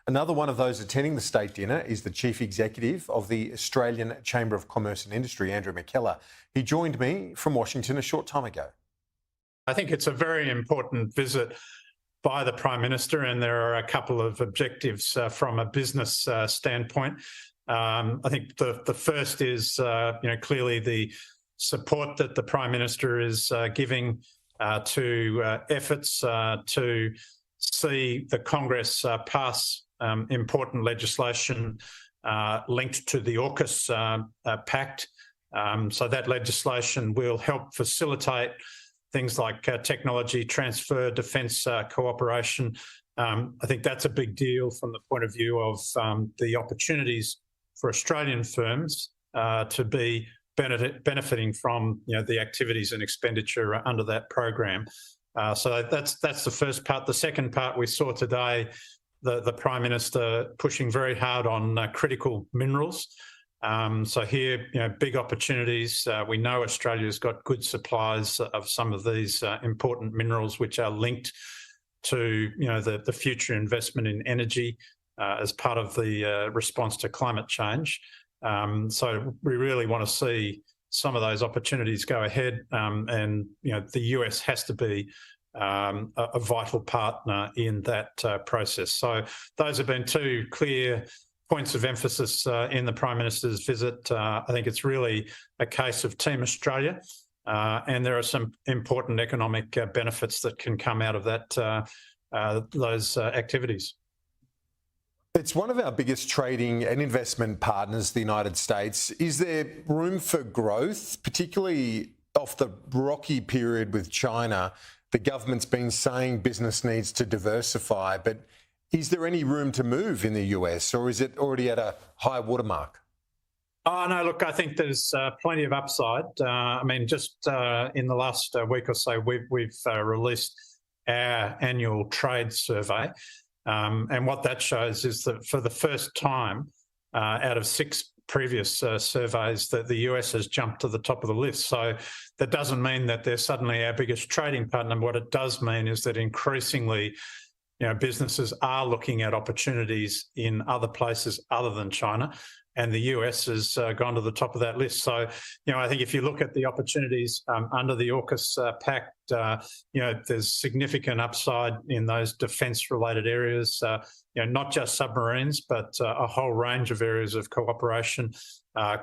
Another one of those attending the state dinner is the Chief Executive of the Australian Chamber of Commerce and Industry, Andrew McKellar. He joined me from Washington a short time ago. I think it's a very important visit by the Prime Minister, and there are a couple of objectives from a business standpoint. I think the first is, clearly the support that the Prime Minister is giving to efforts to see the Congress pass important legislation linked to the AUKUS Pact. So that legislation will help facilitate things like technology transfer, defence cooperation. I think that's a big deal from the point of view of the opportunities for Australian firms to be benefiting from the activities and expenditure under that program. So that's the first part. The second part, we saw today the Prime Minister pushing very hard on critical minerals. So here, big opportunities. We know Australia's got good supplies of some of these important minerals, which are linked to the future investment in energy as part of the response to climate change. So we really want to see some of those opportunities go ahead, and the US has to be a vital partner in that process. So those have been two clear points of emphasis in the Prime Minister's visit. I think it's really a case of Team Australia, and there are some important economic benefits that can come out of those activities. It's one of our biggest trading and investment partners, the United States. Is there room for growth, particularly off the rocky period with China? The government's been saying business needs to diversify, but is there any room to move in the US, or is it already at a high watermark? Oh, no, look, I think there's plenty of upside. Just in the last week or so, we've released our annual trade survey. And what that shows is that for the first time out of 6 previous surveys, that the US has jumped to the top of the list. So that doesn't mean that they're suddenly our biggest trading partner. What it does mean is that increasingly businesses are looking at opportunities in other places other than China, and the US has gone to the top of that list. So, I think if you look at the opportunities under the AUKUS Pact, there's significant upside in those defence-related areas, not just submarines, but a whole range of areas of cooperation.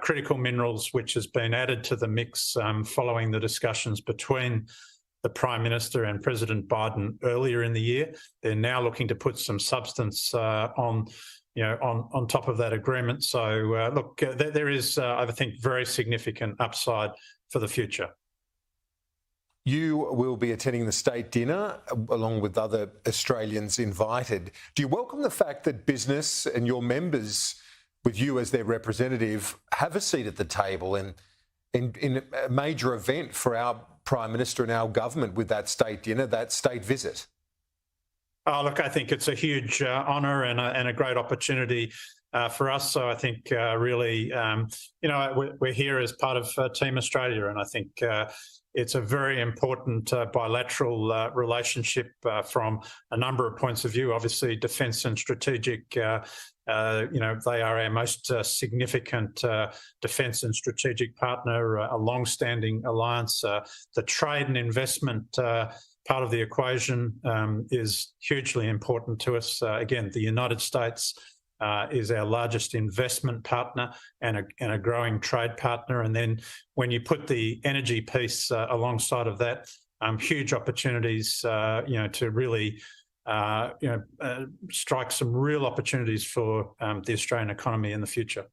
Critical minerals, which has been added to the mix following the discussions between the Prime Minister and President Biden earlier in the year. They're now looking to put some substance on top of that agreement. So, there is, I think, very significant upside for the future. You will be attending the state dinner along with other Australians invited. Do you welcome the fact that business and your members, with you as their representative, have a seat at the table in a major event for our Prime Minister and our government with that state dinner, that state visit? Oh, look, I think it's a huge honour and a great opportunity for us. So I think really, we're here as part of Team Australia, and I think it's a very important bilateral relationship from a number of points of view. Obviously, defence and strategic, they are our most significant defence and strategic partner, a long-standing alliance. The trade and investment part of the equation is hugely important to us. Again, the United States is our largest investment partner and a growing trade partner. And then when you put the energy piece alongside of that, huge opportunities, to really, strike some real opportunities for the Australian economy in the future.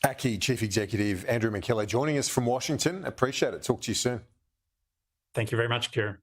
ACCI Chief Executive Andrew McKellar joining us from Washington. Appreciate it. Talk to you soon. Thank you very much, Kieran.